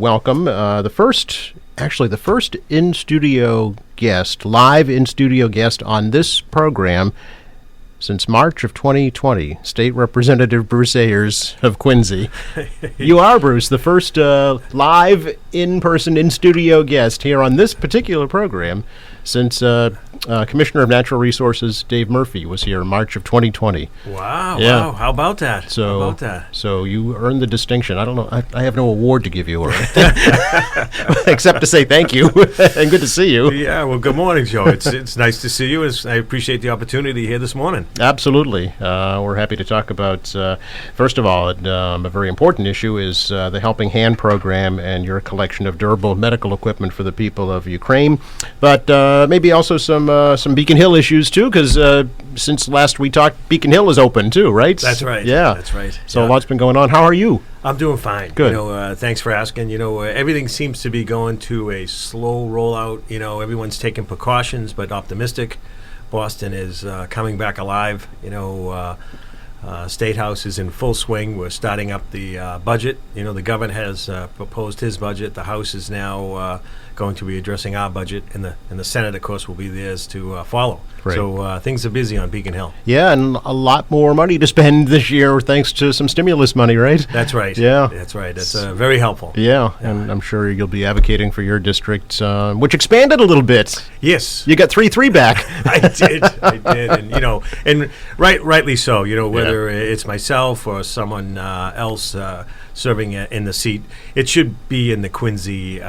welcome the first in-studio guest, live in-studio guest on this program since March of 2020, State Representative Bruce Ayers of Quincy. You are, Bruce, the first live, in-person, in-studio guest here on this particular program since Commissioner of Natural Resources Dave Murphy was here in March of 2020. Wow, Yeah. wow. How about that? So you earned the distinction. I don't know. I have no award to give you, except to say thank you and good to see you. Yeah, well, good morning, Joe. It's nice to see you. I appreciate the opportunity here this morning. Absolutely. We're happy to talk about, first of all, a very important issue is the Helping Hand program and your collection of durable medical equipment for the people of Ukraine. But maybe also some Beacon Hill issues, too, because since last we talked, Beacon Hill is open, too, right? That's right. Yeah. That's right. So a lot's been going on. How are you? I'm doing fine. Good. Thanks for asking. Everything seems to be going to a slow rollout. Everyone's taking precautions, but optimistic. Boston is coming back alive. State House is in full swing. We're starting up the budget. The governor has proposed his budget. The House is now going to be addressing our budget, and the Senate, of course, will be theirs to follow. Right. So things are busy on Beacon Hill. Yeah, and a lot more money to spend this year thanks to some stimulus money, right? That's right. Yeah. That's right. That's very helpful. Yeah, and I'm sure you'll be advocating for your district, which expanded a little bit. Yes. You got 3-3 back. I did, and rightly so. Whether it's myself or someone else serving in the seat, it should be in the Quincy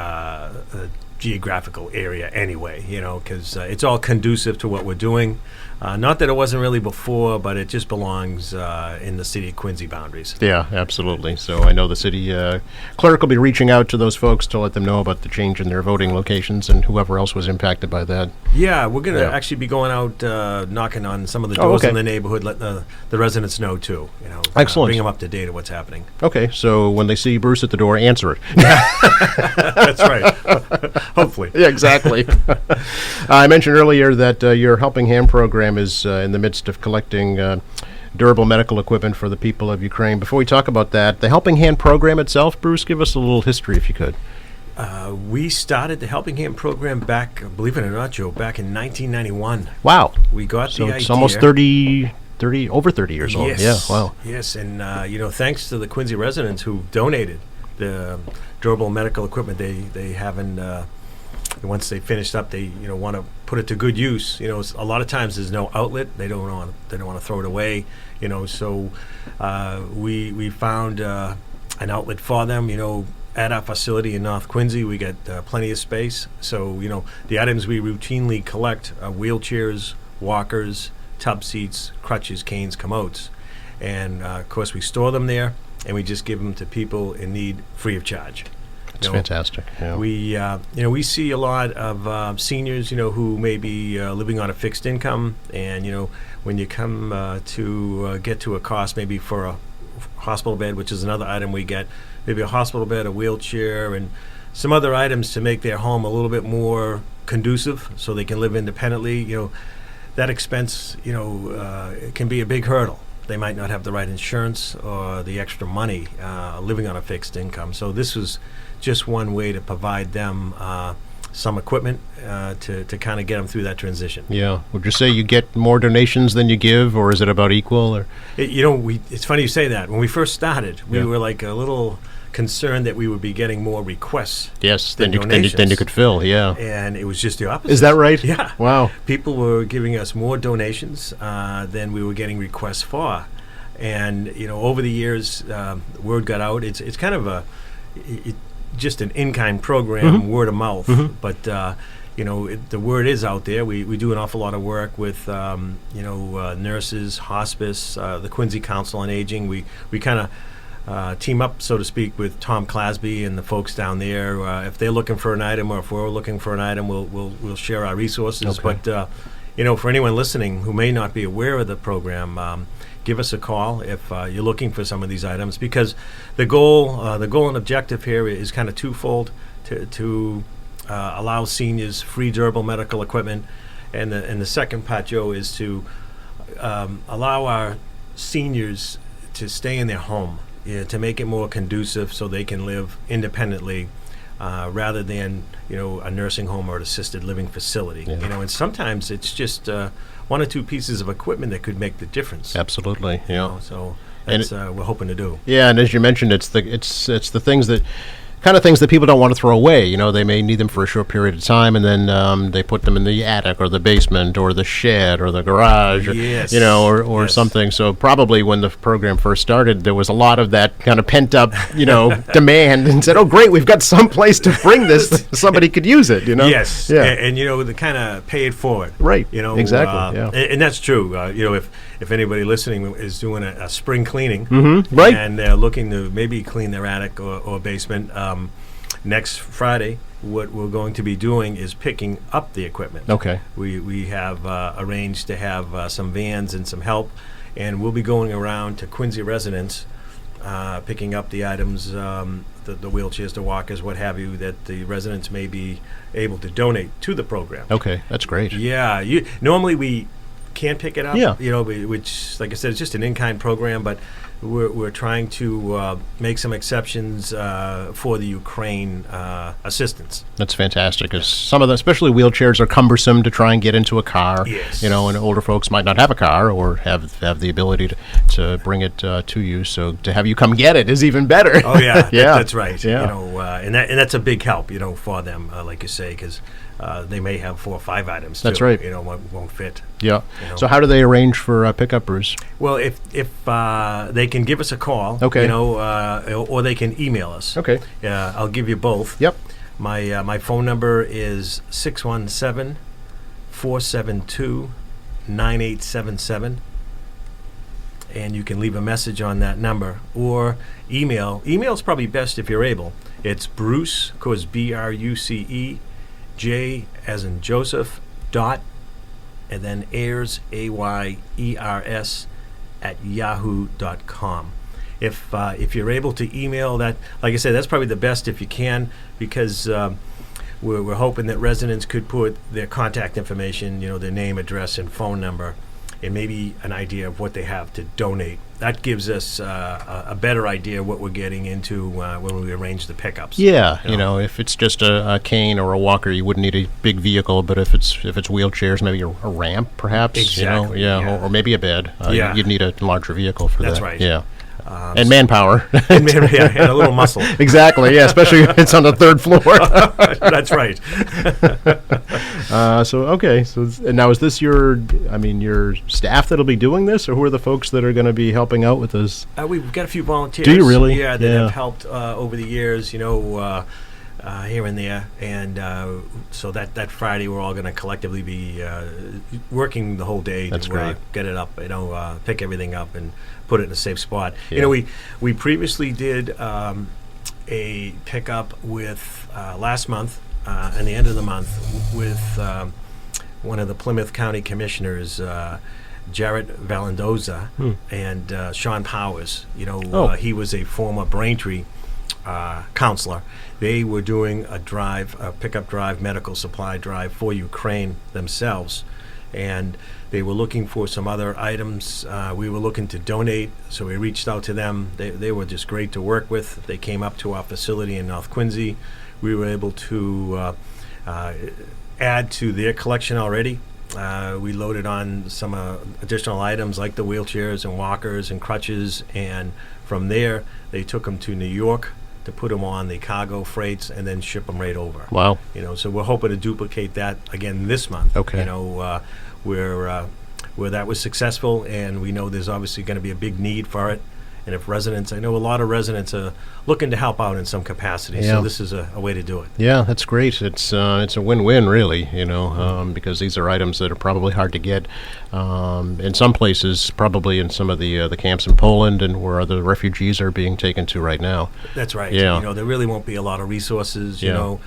geographical area anyway. Because it's all conducive to what we're doing. Not that it wasn't really before, but it just belongs in the city of Quincy boundaries. Yeah, absolutely. So I know the city clerk will be reaching out to those folks to let them know about the change in their voting locations and whoever else was impacted by that. Yeah, we're going to actually be going out knocking on some of the doors in the neighborhood, let the residents know too. Excellent. Bring them up to date of what's happening. Okay, so when they see Bruce at the door, answer it. That's right. Hopefully. Yeah, exactly. I mentioned earlier that your Helping Hand program is in the midst of collecting durable medical equipment for the people of Ukraine. Before we talk about that, the Helping Hand program itself, Bruce, give us a little history if you could. We started the Helping Hand program back, believe it or not, Joe, back in 1991. Wow. We got the idea. So it's almost over 30 years old. Yes. Yeah, wow. Yes, and thanks to the Quincy residents who donated the durable medical equipment, they haven't. Once they finished up, they want to put it to good use. A lot of times there's no outlet. They don't want to throw it away. So we found an outlet for them. At our facility in North Quincy, we got plenty of space. So the items we routinely collect are wheelchairs, walkers, tub seats, crutches, canes, commodes, and of course we store them there, and we just give them to people in need free of charge. It's fantastic. Yeah. We see a lot of seniors, who may be living on a fixed income, and when you come to get to a cost, maybe for a hospital bed, which is another item we get, maybe a hospital bed, a wheelchair, and some other items to make their home a little bit more conducive, so they can live independently. That expense, it can be a big hurdle. They might not have the right insurance or the extra money living on a fixed income. So this was just one way to provide them some equipment to kind of get them through that transition. Yeah. Would you say you get more donations than you give, or is it about equal? Or it's funny you say that. When we first started, we were like a little concerned that we would be getting more requests. Yes, than you could fill. Yeah. And it was just the opposite. Is that right? Yeah. Wow. People were giving us more donations than we were getting requests for, and over the years, word got out. It's kind of just an in-kind program, word of mouth. But the word is out there. We do an awful lot of work with nurses, hospice, the Quincy Council on Aging. We kind of team up, so to speak, with Tom Clasby and the folks down there. If they're looking for an item, or if we're looking for an item, we'll share our resources. Okay. But for anyone listening who may not be aware of the program, give us a call if you're looking for some of these items, because the goal and objective here is kind of twofold: to allow seniors free durable medical equipment, and the second part, Joe, is to allow our seniors to stay in their home, to make it more conducive so they can live independently rather than a nursing home or an assisted living facility. Yeah. And sometimes it's just one or two pieces of equipment that could make the difference. Absolutely. Yeah. So And that's we're hoping to do. Yeah, and as you mentioned, it's the things that kind of things that people don't want to throw away. They may need them for a short period of time, and then they put them in the attic or the basement or the shed or the garage, or, Yes. or Yes. something. So probably when the program first started, there was a lot of that kind of pent up, demand, and said, "Oh, great, we've got some place to bring this. Somebody could use it." Yes, Yeah. and the kind of pay it forward, Right. Exactly. Yeah. and that's true. If anybody listening is doing a spring cleaning, Right. and they're looking to maybe clean their attic or basement, next Friday, what we're going to be doing is picking up the equipment. Okay. We have arranged to have some vans and some help, and we'll be going around to Quincy residents, picking up the items, the wheelchairs, the walkers, what have you, that the residents may be able to donate to the program. Okay, that's great. Yeah, normally we can't pick it up. Yeah. Which, like I said, it's just an in-kind program, but we're trying to make some exceptions for the Ukraine assistance. That's fantastic. Because some of the, especially wheelchairs, are cumbersome to try and get into a car. Yes. And older folks might not have a car or have the ability to bring it to you. So to have you come get it is even better. Oh yeah, Yeah. that's right. Yeah. And that's a big help, for them, like you say, because they may have 4 or 5 items. That's too, right. Won't fit. Yeah. So how do they arrange for pickup, Bruce? Well, if they can give us a call, Okay. or they can email us. Okay. I'll give you both. Yep. My phone number is 617-472-9877, and you can leave a message on that number or email. Email's probably best if you're able. It's Bruce, of course, BRUCE, J as in Joseph, dot, and then Ayers, AYERS, at yahoo.com. If you're able to email that, like I said, that's probably the best if you can, because we're hoping that residents could put their contact information, their name, address, and phone number, and maybe an idea of what they have to donate. That gives us a better idea of what we're getting into when we arrange the pickups. Yeah. If it's just a cane or a walker, you wouldn't need a big vehicle. But if it's wheelchairs, maybe a ramp, perhaps. Exactly, Yeah. yeah. Or maybe a bed. Yeah. You'd need a larger vehicle for That's that. right. Yeah. And manpower. and a little muscle. Exactly. Yeah. Especially if it's on the third floor. That's right. Okay. And now is this your staff that'll be doing this, or who are the folks that are going to be helping out with this? We've got a few volunteers. Do you really? Yeah, that Yeah. have helped over the years, here and there. And so that Friday, we're all going to collectively be working the whole day That's to great. get it up, pick everything up and put it in a safe spot. Yeah. We previously did a pickup with last month, and the end of the month, with one of the Plymouth County Commissioners, Jared Valendoza, and Sean Powers. He was a former Braintree counselor. They were doing a pickup drive, medical supply drive for Ukraine themselves, and they were looking for some other items. We were looking to donate, so we reached out to them. They were just great to work with. They came up to our facility in North Quincy. We were able to add to their collection already. We loaded on some additional items like the wheelchairs and walkers and crutches, and from there they took them to New York to put them on the cargo freights and then ship them right over. Wow. So we're hoping to duplicate that again this month. Okay. Where that was successful, and we know there's obviously going to be a big need for it. And if residents, I know a lot of residents are looking to help out in some capacity, Yeah. so this is a way to do it. Yeah, that's great. It's a win-win, really. Because these are items that are probably hard to get in some places, probably in some of the camps in Poland and where the refugees are being taken to right now. That's right. Yeah. There really won't be a lot of resources. Yeah.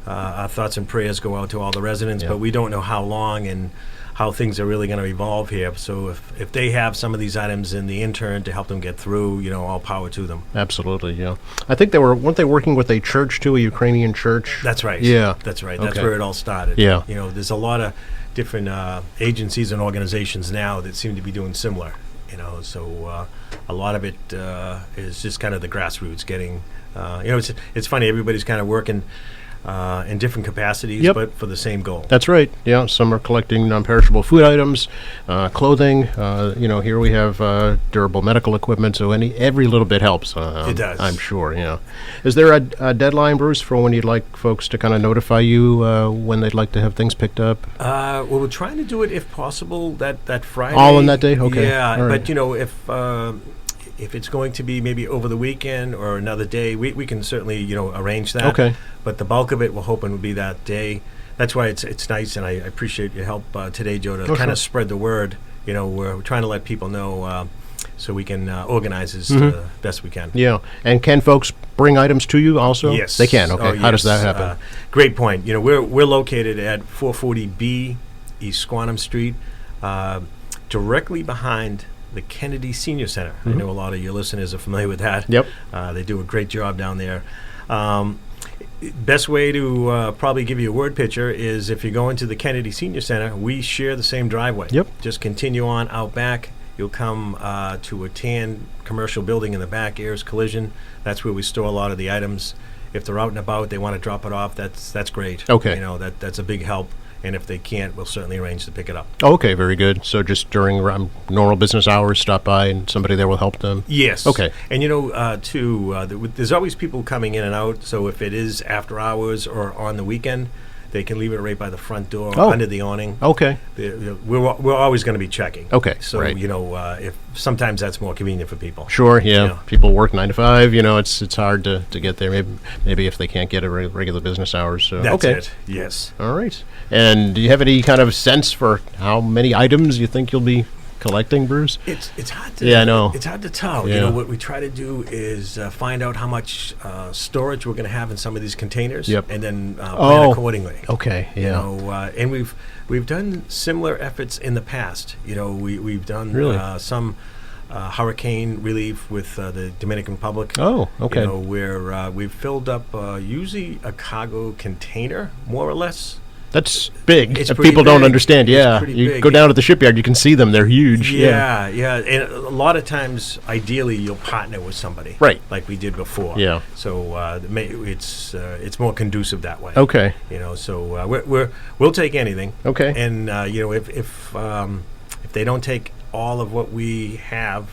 Our thoughts and prayers go out to all the residents, Yeah. but we don't know how long and how things are really going to evolve here. So if they have some of these items in the intern to help them get through, all power to them. Absolutely, yeah. I think weren't they working with a church too, a Ukrainian church? That's right. Yeah. That's right. That's Okay. where it all started. Yeah. There's a lot of different agencies and organizations now that seem to be doing similar. So a lot of it is just kind of the grassroots getting. It's funny. Everybody's kind of working in different capacities, Yep. but for the same goal. That's right. Yeah, some are collecting non-perishable food items, clothing. Here we have durable medical equipment. So every little bit helps. It does. I'm sure. Yeah. Is there a deadline, Bruce, for when you'd like folks to kind of notify you when they'd like to have things picked up? Well, we're trying to do it if possible that Friday. All on that day? Okay. Yeah, All right. but if it's going to be maybe over the weekend or another day, we can certainly arrange that. Okay. But the bulk of it, we're hoping, will be that day. That's why it's nice, and I appreciate your help today, Joe, to kind sure. of spread the word. We're trying to let people know so we can organize as best we can. Yeah. And can folks bring items to you also? Yes, They can. Okay. Oh, How does yes. that happen? Great point. We're located at 440B East Squantum Street, directly behind the Kennedy Senior Center. I know a lot of your listeners are familiar with that. Yep. They do a great job down there. Best way to probably give you a word picture is if you go into the Kennedy Senior Center, we share the same driveway. Yep. Just continue on out back. You'll come to a tan commercial building in the back, Ayers Collision. That's where we store a lot of the items. If they're out and about, they want to drop it off, that's great. Okay. That's a big help. And if they can't, we'll certainly arrange to pick it up. Okay, very good. So just during normal business hours, stop by and somebody there will help them? Yes. Okay. And there's always people coming in and out. So if it is after hours or on the weekend, they can leave it right by the front door under the awning. Okay. We're always going to be checking. Okay, So right. if sometimes that's more convenient for people. Sure, yeah. Yeah. People work 9 to 5, it's hard to get there. Maybe if they can't get a regular business hours. So. That's okay. it. Yes. All right. And do you have any kind of sense for how many items you think you'll be collecting, Bruce? It's hard to. Yeah, I know. It's hard to tell. Yeah. What we try to do is find out how much storage we're going to have in some of these containers, Yep. and then plan accordingly. Okay, yeah. And we've done similar efforts in the past. We've done Really? some hurricane relief with the Dominican Republic. Oh, okay. Where we've filled up usually a cargo container, more or less. That's big. It's If pretty people don't big. understand, It's yeah. pretty You big. go down to the shipyard, you can see them. They're huge. Yeah. And a lot of times, ideally, you'll partner with somebody, Right. Like we did before. Yeah. So it's more conducive that way. Okay. So we'll take anything. Okay. And if they don't take all of what we have,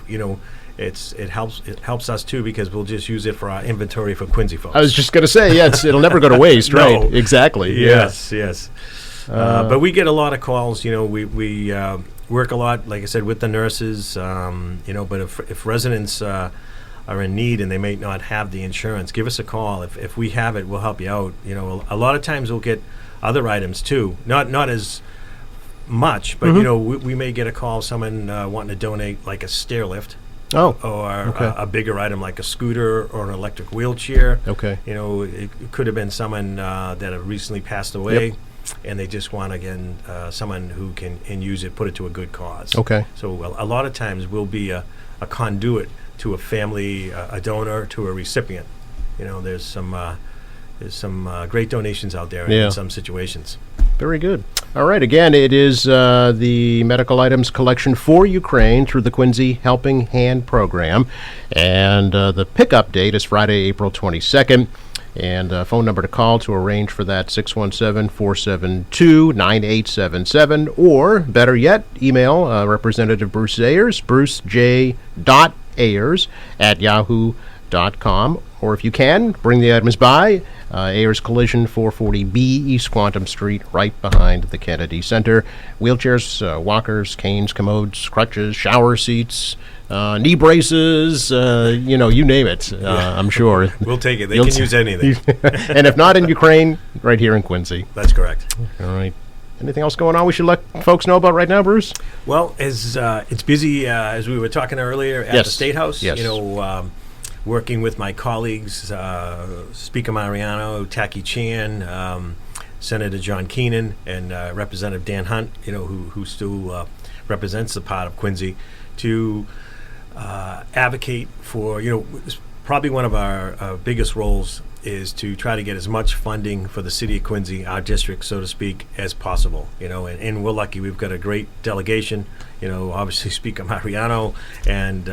it helps us too, because we'll just use it for our inventory for Quincy folks. I was just going to say, it'll never go to waste, No. right? Exactly. Yes. But we get a lot of calls. We work a lot, like I said, with the nurses. But if residents are in need and they may not have the insurance, give us a call. If we have it, we'll help you out. A lot of times we'll get other items too. Not as much, but we may get a call, someone wanting to donate like a stair lift. Oh, Or okay. a bigger item like a scooter or an electric wheelchair. okay. It could have been someone that have recently passed away, and they just want, again, someone who can use it, put it to a good cause. Okay. So a lot of times we'll be a conduit to a family, a donor, to a recipient. There's some great donations out there Yeah. in some situations. Very good. All right. Again, it is the medical items collection for Ukraine through the Quincy Helping Hand program. And the pickup date is Friday, April 22nd. And phone number to call to arrange for that, 617-472-9877. Or, better yet, email Representative Bruce Ayers, brucej.ayers@yahoo.com. Or if you can, bring the items by Ayers Collision, 440B East Quantum Street, right behind the Kennedy Center. Wheelchairs, walkers, canes, commodes, crutches, shower seats, knee braces, you name it, I'm sure. We'll take it. They You'll can t- use anything. And if not in Ukraine, right here in Quincy. That's correct. All right. Anything else going on we should let folks know about right now, Bruce? Well, as it's busy, as we were talking earlier at Yes. the State House, Yes. working with my colleagues, Speaker Mariano, Taki Chan, Senator John Keenan, and Representative Dan Hunt, who still represents the part of Quincy, to advocate for, probably one of our biggest roles is to try to get as much funding for the city of Quincy, our district, so to speak, as possible. And we're lucky we've got a great delegation. obviously Speaker Mariano and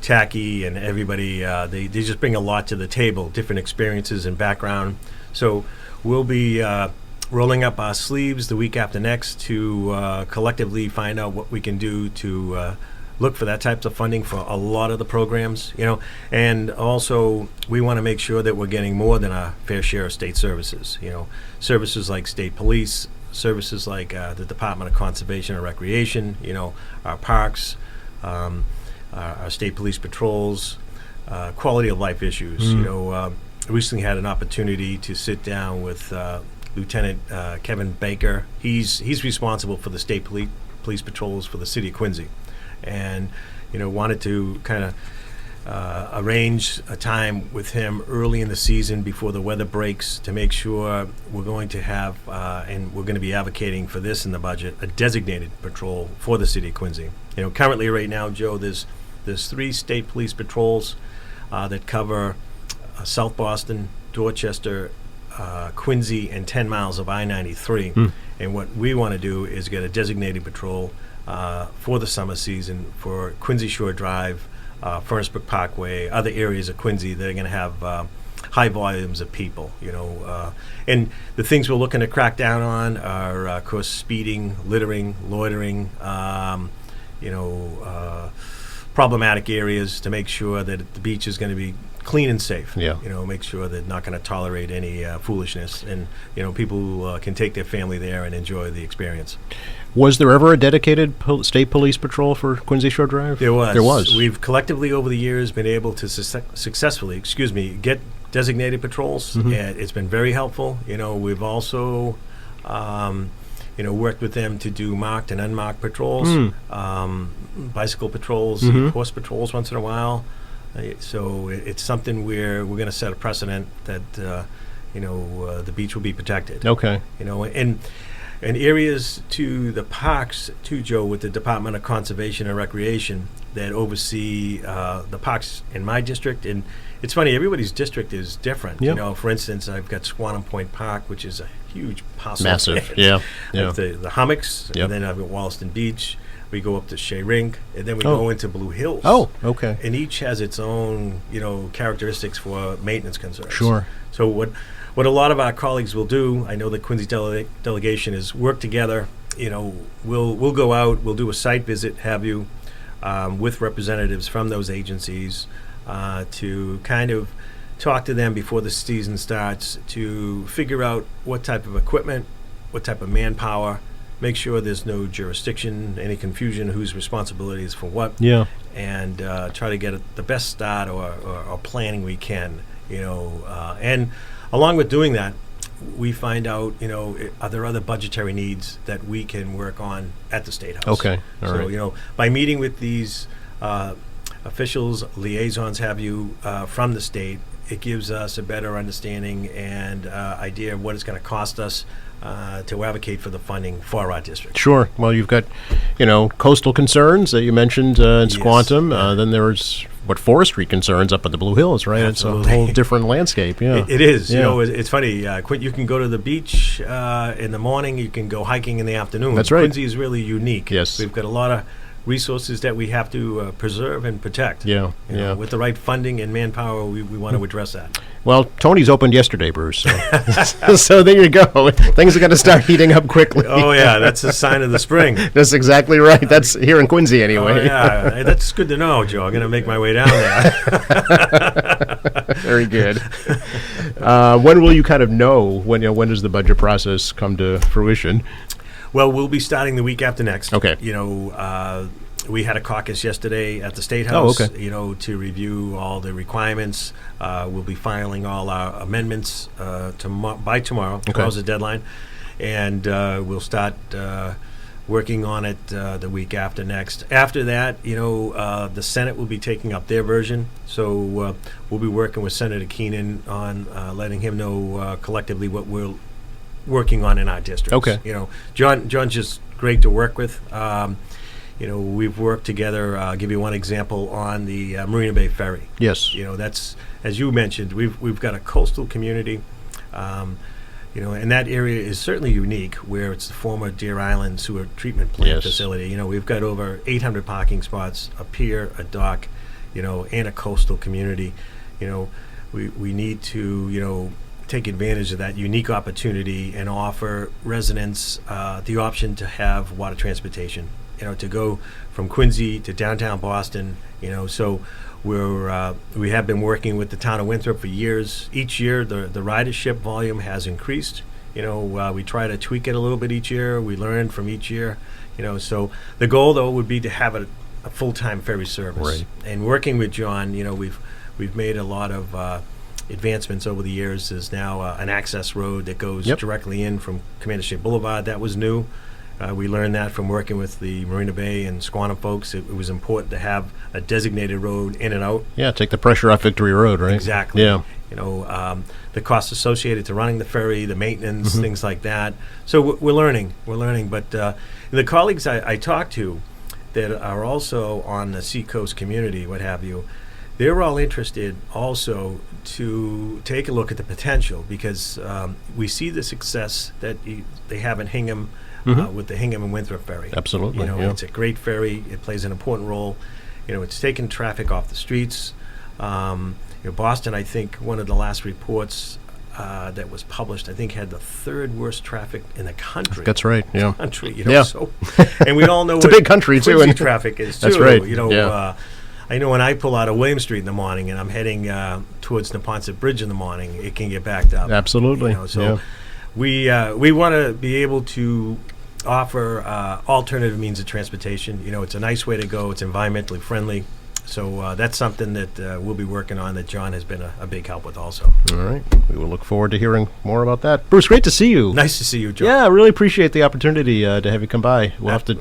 Tacky and everybody. They just bring a lot to the table, different experiences and background. So we'll be rolling up our sleeves the week after next to collectively find out what we can do to look for that type of funding for a lot of the programs, and also we want to make sure that we're getting more than our fair share of state services, services like state police, services like the Department of Conservation and Recreation, our parks, our state police patrols, quality of life issues. Recently had an opportunity to sit down with Lieutenant Kevin Baker. He's responsible for the state police patrols for the city of Quincy. And wanted to kind of arrange a time with him early in the season before the weather breaks to make sure we're going to have and we're going to be advocating for this in the budget, a designated patrol for the city of Quincy. Currently right now, Joe, there's 3 state police patrols that cover South Boston, Dorchester, Quincy, and 10 miles of I-93. And what we want to do is get a designated patrol for the summer season for Quincy Shore Drive, Furnace Brook Parkway, other areas of Quincy that are going to have high volumes of people, and the things we're looking to crack down on are, of course, speeding, littering, loitering, problematic areas to make sure that the beach is going to be clean and safe. Yeah. Make sure they're not going to tolerate any foolishness, and people can take their family there and enjoy the experience. Was there ever a dedicated state police patrol for Quincy Shore Drive? There was. There was. We've collectively over the years been able to successfully, get designated patrols. And it's been very helpful. We've also, worked with them to do marked and unmarked patrols, bicycle patrols, horse patrols once in a while. So it's something where we're going to set a precedent that the beach will be protected. Okay. And areas to the parks too, Joe, with the Department of Conservation and Recreation that oversee the parks in my district. And it's funny, everybody's district is different. Yep. For instance, I've got Squantum Point Park, which is a huge parcel. Massive. Yeah. The hummocks, Yep. and then I've got Wollaston Beach. We go up to Shea Rink, and then we go into Blue Hills. Oh, okay. And each has its own, characteristics for maintenance concerns. Sure. So what a lot of our colleagues will do, I know the Quincy delegation, is work together. We'll go out, we'll do a site visit, have you, with representatives from those agencies to kind of talk to them before the season starts to figure out what type of equipment, what type of manpower, make sure there's no jurisdiction, any confusion, whose responsibility is for what. Yeah. And try to get the best start or planning we can, and along with doing that, we find out, are there other budgetary needs that we can work on at the State House? Okay. All right. By meeting with these officials, liaisons, have you, from the state, it gives us a better understanding and idea of what it's going to cost us to advocate for the funding for our district. Sure. Well, you've got, coastal concerns that you mentioned in Yes. Squantum. Then there's forestry concerns up at the Blue Hills, right? Absolutely. It's a whole different landscape. Yeah. It is. Yeah. It's funny. You can go to the beach in the morning. You can go hiking in the afternoon. That's right. Quincy is really unique. Yes. We've got a lot of resources that we have to preserve and protect. Yeah. With the right funding and manpower, we want to address that. Well, Tony's opened yesterday, Bruce. So, so there you go. Things are going to start heating up quickly. Oh, yeah. That's a sign of the spring. That's exactly right. That's here in Quincy, anyway. Oh, yeah. Hey, that's good to know, Joe. I'm going to make my way down there. Very good. When will you kind of know when does the budget process come to fruition? Well, we'll be starting the week after next. Okay. We had a caucus yesterday at the State House, okay. To review all the requirements. We'll be filing all our amendments by tomorrow. Tomorrow's the deadline. And we'll start working on it the week after next. After that, the Senate will be taking up their version. So we'll be working with Senator Keenan on letting him know collectively what we're working on in our districts. Okay. John's just great to work with. We've worked together. I'll give you one example on the Marina Bay Ferry. Yes. That's, as you mentioned, we've got a coastal community. You know, and that area is certainly unique, where it's the former Deer Island Sewer Treatment Plant Yes. facility. You know, we've got over 800 parking spots, a pier, a dock, you know, and a coastal community. You know, we need to, you know, take advantage of that unique opportunity and offer residents the option to have water transportation. You know, to go from Quincy to downtown Boston. You know, so we have been working with the town of Winthrop for years. Each year, the ridership volume has increased. You know, we try to tweak it a little bit each year. We learn from each year. You know, so the goal though would be to have a full-time ferry service. Right. And working with John, you know, we've made a lot of advancements over the years. There's now an access road that goes Yep. directly in from Commander Shea Boulevard. That was new. We learned that from working with the Marina Bay and Squantum folks. It was important to have a designated road in and out. Yeah, take the pressure off Victory Road, right? Exactly. Yeah. You know, the costs associated to running the ferry, the maintenance, things like that. So we're learning. We're learning. But the colleagues I talk to that are also on the Seacoast community, what have you, they're all interested also to take a look at the potential, because we see the success that they have in Hingham with the Hingham and Winthrop ferry. Absolutely, You know, yeah. it's a great ferry. It plays an important role. You know, it's taken traffic off the streets. You know, Boston, I think, one of the last reports that was published, I think, had the third worst traffic in the country. That's right, yeah. Country, you know, Yeah. so, and we all know It's a what big country, too, Quincy and- traffic is too. That's right, You know, yeah. I know when I pull out of William Street in the morning and I'm heading towards Neponset Bridge in the morning, it can get backed up. Absolutely, You know, so we want to be able to offer alternative means of transportation. You know, it's a nice way to go. It's environmentally friendly. So that's something that we'll be working on, that John has been a big help with also. All right. We will look forward to hearing more about that. Bruce, great to see you. Nice to see you, John. Yeah, I really appreciate the opportunity to have you come by. We'll have to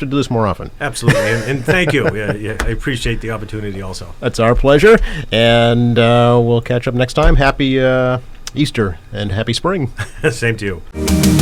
do this more often. Absolutely. And thank you. Yeah, I appreciate the opportunity also. That's our pleasure. And we'll catch up next time. Happy Easter and happy spring. Same to you.